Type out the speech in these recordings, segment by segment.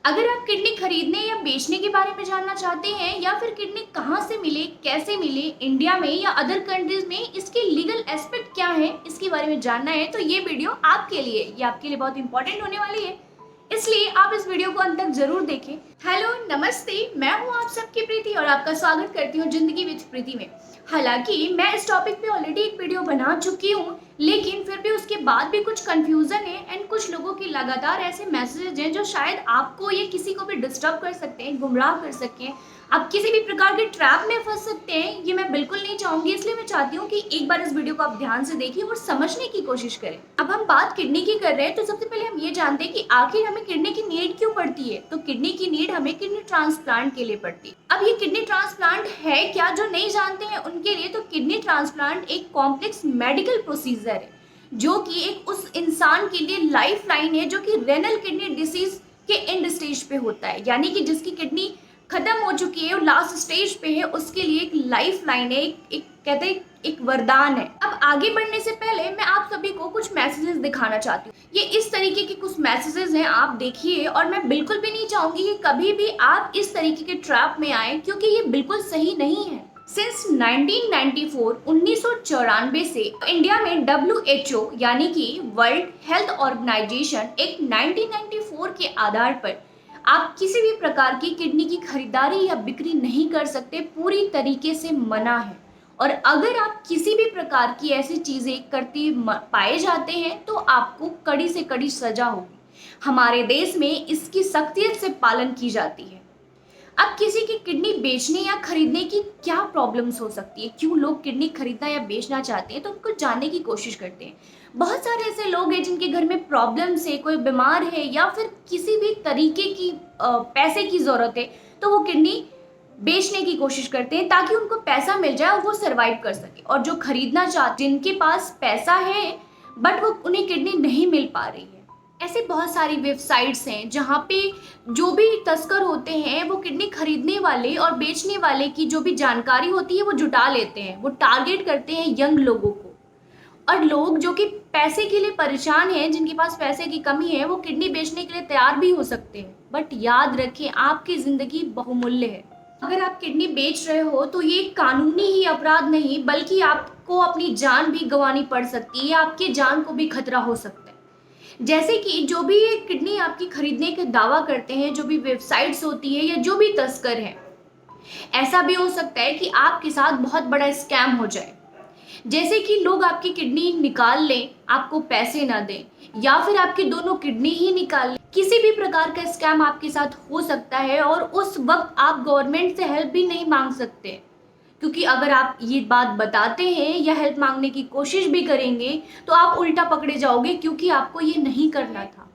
अगर आप किडनी खरीदने या बेचने के बारे में जानना चाहते हैं या फिर किडनी कहाँ से मिले, कैसे मिले, इंडिया में या अदर कंट्रीज में इसके लीगल एस्पेक्ट क्या है, इसके बारे में जानना है तो ये वीडियो आपके लिए, ये आपके लिए बहुत इंपॉर्टेंट होने वाली है। इसलिए आप इस वीडियो को अंत तक जरूर देखें। हेलो, नमस्ते, मैं हूं आप सबकी प्रीति और आपका स्वागत करती हूं जिंदगी विद प्रीति में। हालांकि मैं इस टॉपिक पे ऑलरेडी एक वीडियो बना चुकी हूं, लेकिन फिर भी उसके बाद भी कुछ कंफ्यूजन है एंड कुछ लोगों के लगातार ऐसे मैसेजेस हैं जो शायद आपको या किसी को भी डिस्टर्ब कर सकते हैं, गुमराह कर सकते हैं, आप किसी भी प्रकार के ट्रैप में फंस सकते हैं। ये मैं बिल्कुल नहीं चाहूंगी, इसलिए मैं चाहती हूँ कि एक बार इस वीडियो को आप ध्यान से देखिए और समझने की कोशिश करें। अब हम बात किडनी की कर रहे हैं तो सबसे पहले हम ये जानते हैं कि आखिर हमें किडनी की नीड क्यों पड़ती है। तो किडनी की नीड हमें किडनी ट्रांसप्लांट के लिए पड़ती है। अब ये किडनी ट्रांसप्लांट है क्या, जो नहीं जानते हैं उनके लिए, तो किडनी ट्रांसप्लांट एक कॉम्प्लेक्स मेडिकल प्रोसीजर है जो कि एक उस इंसान के लिए लाइफ लाइन है जो कि रेनल किडनी डिसीज के एंड स्टेज पे होता है, यानी कि जिसकी किडनी खत्म हो चुकी है और लास्ट स्टेज पे है, उसके लिए एक लाइफ लाइन है, एक कहते हैं एक वरदान है। अब आगे बढ़ने से पहले मैं आप सभी को कुछ मैसेजेस दिखाना चाहती हूँ। ये इस तरीके के कुछ मैसेजेस हैं, आप देखिए। और मैं बिल्कुल भी नहीं चाहूंगी कि कभी भी आप इस तरीके के ट्रैप में आए, क्योंकि ये बिल्कुल सही नहीं है। सिंस 1994 से इंडिया में WHO यानी कि वर्ल्ड हेल्थ ऑर्गेनाइजेशन एक 1994 के आधार पर आप किसी भी प्रकार की किडनी की खरीदारी या बिक्री नहीं कर सकते, पूरी तरीके से मना है। और अगर आप किसी भी प्रकार की ऐसी चीजें करते पाए जाते हैं तो आपको कड़ी से कड़ी सजा होगी। हमारे देश में इसकी सख्तियत से पालन की जाती है। अब किसी की किडनी बेचने या खरीदने की क्या प्रॉब्लम्स हो सकती है, क्यों लोग किडनी खरीदना या बेचना चाहते हैं, तो उनको जानने की कोशिश करते हैं। बहुत सारे ऐसे लोग हैं जिनके घर में प्रॉब्लम्स है, कोई बीमार है या फिर किसी भी तरीके की पैसे की ज़रूरत है, तो वो किडनी बेचने की कोशिश करते हैं ताकि उनको पैसा मिल जाए और वो सर्वाइव कर सके। और जो खरीदना चाहते, जिनके पास पैसा है बट वो उन्हें किडनी नहीं मिल पा रही है, ऐसी बहुत सारी वेबसाइट्स हैं जहाँ पे जो भी तस्कर होते हैं वो किडनी खरीदने वाले और बेचने वाले की जो भी जानकारी होती है वो जुटा लेते हैं। वो टारगेट करते हैं यंग लोगों को, और लोग जो कि पैसे के लिए परेशान हैं, जिनके पास पैसे की कमी है, वो किडनी बेचने के लिए तैयार भी हो सकते हैं। बट याद रखें, आपकी ज़िंदगी बहुमूल्य है। अगर आप किडनी बेच रहे हो तो ये कानूनी ही अपराध नहीं, बल्कि आपको अपनी जान भी गंवानी पड़ सकती है, आपकी जान को भी खतरा हो सकता है। जैसे कि जो भी किडनी आपकी खरीदने के दावा करते हैं, जो भी वेबसाइट्स होती है या जो भी तस्कर हैं, ऐसा भी हो सकता है कि आपके साथ बहुत बड़ा स्कैम हो जाए। जैसे कि लोग आपकी किडनी निकाल लें, आपको पैसे ना दें, या फिर आपकी दोनों किडनी ही निकाल लें। किसी भी प्रकार का स्कैम आपके साथ हो सकता है और उस वक्त आप गवर्नमेंट से हेल्प भी नहीं मांग सकते, क्योंकि अगर आप ये बात बताते हैं या हेल्प मांगने की कोशिश भी करेंगे तो आप उल्टा पकड़े जाओगे, क्योंकि आपको ये नहीं करना था।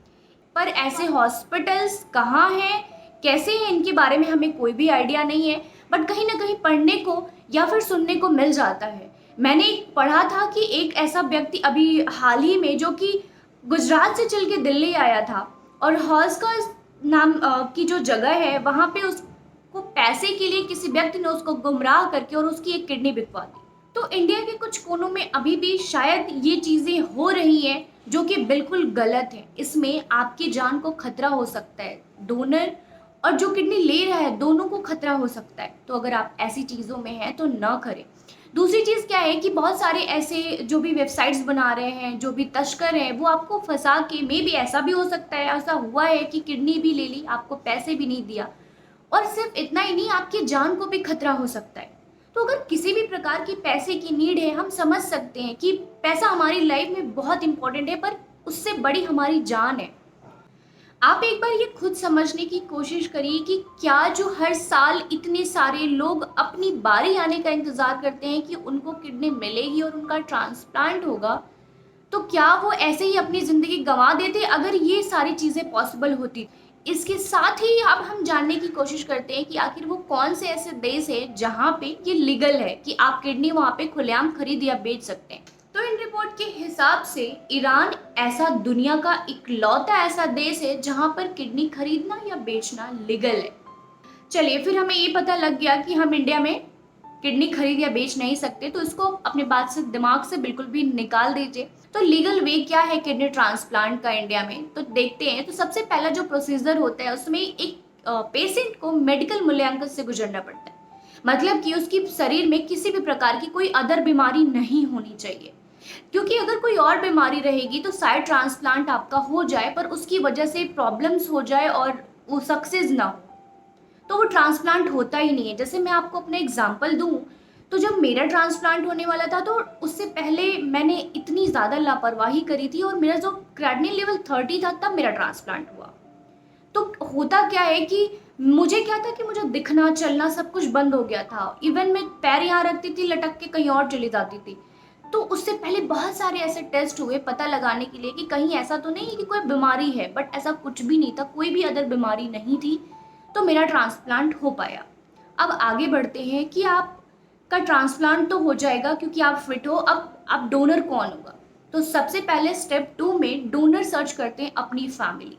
पर ऐसे हॉस्पिटल्स कहाँ हैं, कैसे हैं, इनके बारे में हमें कोई भी आइडिया नहीं है, बट कहीं ना कहीं पढ़ने को या फिर सुनने को मिल जाता है। मैंने पढ़ा था कि एक ऐसा व्यक्ति अभी हाल ही में, जो कि गुजरात से चल के दिल्ली आया था, और हॉस का नाम की जो जगह है वहाँ पे उसको पैसे के लिए किसी व्यक्ति ने उसको गुमराह करके और उसकी एक किडनी बिकवा दी। तो इंडिया के कुछ कोनों में अभी भी शायद ये चीज़ें हो रही हैं जो कि बिल्कुल गलत है। इसमें आपकी जान को खतरा हो सकता है, डोनर और जो किडनी ले रहा है दोनों को खतरा हो सकता है। तो अगर आप ऐसी चीज़ों में हैं तो ना करें। दूसरी चीज़ क्या है कि बहुत सारे ऐसे जो भी वेबसाइट्स बना रहे हैं, जो भी तस्कर हैं, वो आपको फंसा के, मे भी ऐसा भी हो सकता है, ऐसा हुआ है कि किडनी भी ले ली, आपको पैसे भी नहीं दिया, और सिर्फ इतना ही नहीं, आपकी जान को भी खतरा हो सकता है। तो अगर किसी भी प्रकार की पैसे की नीड है, हम समझ सकते हैं कि पैसा हमारी लाइफ में बहुत इंपॉर्टेंट है, पर उससे बड़ी हमारी जान है। आप एक बार ये खुद समझने की कोशिश करिए कि क्या जो हर साल इतने सारे लोग अपनी बारी आने का इंतज़ार करते हैं कि उनको किडनी मिलेगी और उनका ट्रांसप्लांट होगा, तो क्या वो ऐसे ही अपनी ज़िंदगी गंवा देते अगर ये सारी चीज़ें पॉसिबल होती। इसके साथ ही अब हम जानने की कोशिश करते हैं कि आखिर वो कौन से ऐसे देश है जहाँ पे ये लीगल है कि आप किडनी वहाँ पे खुलेआम खरीद या बेच सकते हैं। तो इन रिपोर्ट के हिसाब से ईरान ऐसा दुनिया का इकलौता ऐसा देश है जहाँ पर किडनी खरीदना या बेचना लीगल है। चलिए, फिर हमें ये पता लग गया कि हम इंडिया में किडनी खरीद या बेच नहीं सकते, तो इसको अपने बात से, दिमाग से बिल्कुल भी निकाल दीजिए। तो लीगल वे क्या है किडनी ट्रांसप्लांट का इंडिया में, तो देखते हैं। तो सबसे पहला जो प्रोसीजर होता है उसमें एक पेशेंट को मेडिकल मूल्यांकन से गुजरना पड़ता है। मतलब कि उसकी शरीर में किसी भी प्रकार की कोई अदर बीमारी नहीं होनी चाहिए, क्योंकि अगर कोई और बीमारी रहेगी तो शायद ट्रांसप्लांट आपका हो जाए पर उसकी वजह से प्रॉब्लम्स हो जाए और वो सक्सेस ना हो, तो वो ट्रांसप्लांट होता ही नहीं है। जैसे मैं आपको अपना एग्जांपल दूं, तो जब मेरा ट्रांसप्लांट होने वाला था तो उससे पहले मैंने इतनी ज़्यादा लापरवाही करी थी और मेरा जो क्रेडनिन लेवल 30 था तब मेरा ट्रांसप्लांट हुआ। तो होता क्या है कि मुझे क्या था कि मुझे दिखना चलना सब कुछ बंद हो गया था। इवन मैं पैर यहाँ रखती थी लटक के कहीं और चली जाती थी। तो उससे पहले बहुत सारे ऐसे टेस्ट हुए पता लगाने के लिए कि कहीं ऐसा तो नहीं है कि कोई बीमारी है, बट ऐसा कुछ भी नहीं था, कोई भी अदर बीमारी नहीं थी। तो मेरा ट्रांसप्लांट हो पाया। अब आगे बढ़ते हैं कि आपका ट्रांसप्लांट तो हो जाएगा क्योंकि आप फिट हो। अब आप डोनर कौन होगा, तो सबसे पहले स्टेप 2 में डोनर सर्च करते हैं अपनी फैमिली।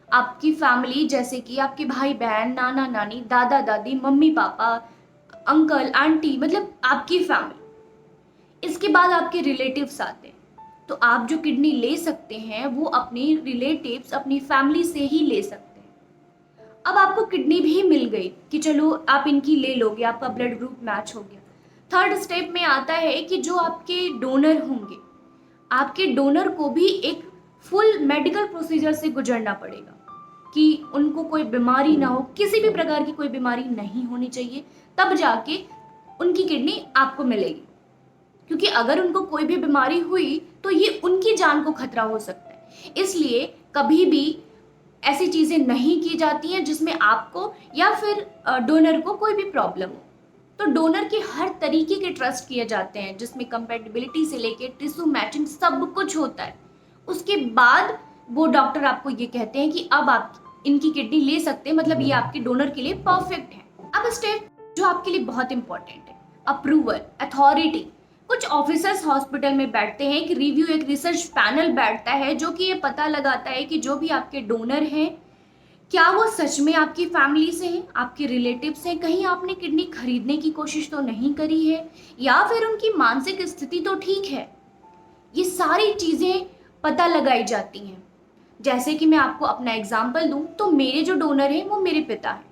आपकी फैमिली जैसे कि आपके भाई बहन, नाना नानी, दादा दादी, मम्मी पापा, अंकल आंटी, मतलब आपकी फैमिली। इसके बाद आपके रिलेटिव्स आते हैं। तो आप जो किडनी ले सकते हैं वो अपने रिलेटिव्स, अपनी फैमिली से ही ले सकते हैं। अब आपको किडनी भी मिल गई कि चलो आप इनकी ले लोगे, आपका ब्लड ग्रुप मैच हो गया। थर्ड स्टेप में आता है कि जो आपके डोनर होंगे, आपके डोनर को भी एक फुल मेडिकल प्रोसीजर से गुजरना पड़ेगा कि उनको कोई बीमारी ना हो, किसी भी प्रकार की कोई बीमारी नहीं होनी चाहिए, तब जाके उनकी किडनी आपको मिलेगी। क्योंकि अगर उनको कोई भी बीमारी हुई तो ये उनकी जान को खतरा हो सकता है। इसलिए कभी भी ऐसी चीज़ें नहीं की जाती हैं जिसमें आपको या फिर डोनर को कोई भी प्रॉब्लम हो। तो डोनर के हर तरीके के ट्रस्ट किए जाते हैं जिसमें कंपेटिबिलिटी से लेके टिश्यू मैचिंग सब कुछ होता है। उसके बाद वो डॉक्टर आपको ये कहते हैं कि अब आप इनकी किडनी ले सकते हैं, मतलब ये आपके डोनर के लिए परफेक्ट है। अब स्टेप जो आपके लिए बहुत इंपॉर्टेंट है, अप्रूवल, अथॉरिटी। कुछ ऑफिसर्स हॉस्पिटल में बैठते हैं, एक रिव्यू, एक रिसर्च पैनल बैठता है जो कि ये पता लगाता है कि जो भी आपके डोनर हैं क्या वो सच में आपकी फैमिली से हैं, आपके रिलेटिव्स हैं, कहीं आपने किडनी खरीदने की कोशिश तो नहीं करी है, या फिर उनकी मानसिक स्थिति तो ठीक है। ये सारी चीज़ें पता लगाई जाती हैं। जैसे कि मैं आपको अपना एग्जाम्पल दूं, तो मेरे जो डोनर हैं वो मेरे पिता हैं।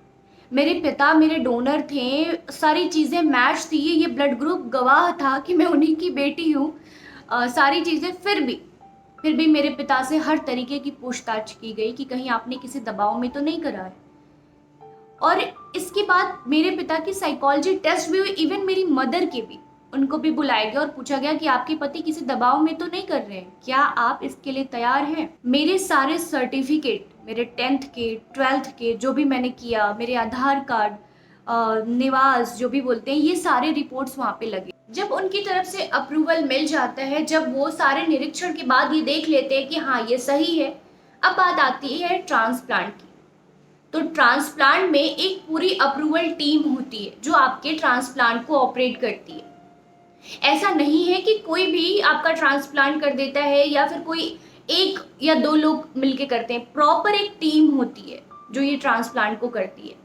मेरे पिता मेरे डोनर थे, सारी चीज़ें मैच थी, ये ब्लड ग्रुप गवाह था कि मैं उन्हीं की बेटी हूँ। सारी चीज़ें फिर भी मेरे पिता से हर तरीके की पूछताछ की गई कि कहीं आपने किसी दबाव में तो नहीं करा है। और इसके बाद मेरे पिता की साइकोलॉजी टेस्ट भी हुई, इवन मेरी मदर के भी। उनको भी बुलाया गया और पूछा गया कि आपके पति किसी दबाव में तो नहीं कर रहे हैं, क्या आप इसके लिए तैयार हैं। मेरे सारे सर्टिफिकेट, मेरे 10th के 12th के जो भी मैंने किया, मेरे आधार कार्ड, निवास जो भी बोलते हैं, ये सारे रिपोर्ट्स वहाँ पे लगे। जब उनकी तरफ से अप्रूवल मिल जाता है, जब वो सारे निरीक्षण के बाद ये देख लेते हैं कि हाँ ये सही है, अब बात आती है ट्रांसप्लांट की। तो ट्रांसप्लांट में एक पूरी अप्रूवल टीम होती है जो आपके ट्रांसप्लांट को ऑपरेट करती है। ऐसा नहीं है कि कोई भी आपका ट्रांसप्लांट कर देता है या फिर कोई 1 या 2 लोग मिलके करते हैं। प्रॉपर एक टीम होती है जो ये ट्रांसप्लांट को करती है।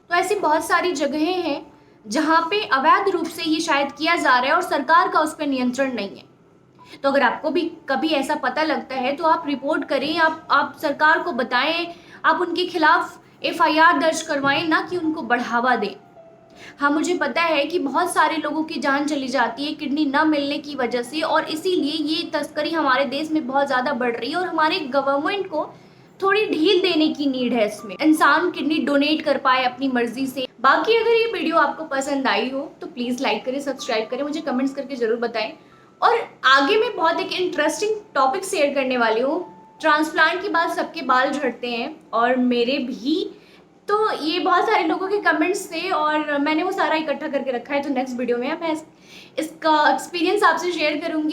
तो ऐसी बहुत सारी जगहें हैं जहाँ पे अवैध रूप से ये शायद किया जा रहा है और सरकार का उस पर नियंत्रण नहीं है। तो अगर आपको भी कभी ऐसा पता लगता है तो आप रिपोर्ट करें, आप सरकार को बताएं, आप उनके खिलाफ FIR दर्ज करवाएं, ना कि उनको बढ़ावा दें। हाँ, मुझे पता है कि बहुत सारे लोगों की जान चली जाती है किडनी न मिलने की वजह से, और इसीलिए ये तस्करी हमारे देश में बहुत ज़्यादा बढ़ रही है और हमारे गवर्नमेंट को थोड़ी ढील देने की नीड है। इसमें इंसान किडनी डोनेट कर पाए अपनी मर्जी से। बाकी अगर ये वीडियो आपको पसंद आई हो तो प्लीज़ लाइक करें, सब्सक्राइब करें, मुझे कमेंट्स करके ज़रूर बताएं। और आगे मैं बहुत एक इंटरेस्टिंग टॉपिक शेयर करने वाली हूँ। ट्रांसप्लांट के बाद सबके बाल झड़ते हैं और मेरे भी, तो ये बहुत सारे लोगों के कमेंट्स थे और मैंने वो सारा इकट्ठा करके रखा है। तो नेक्स्ट वीडियो में मैं इसका एक्सपीरियंस आपसे शेयर करूँगी।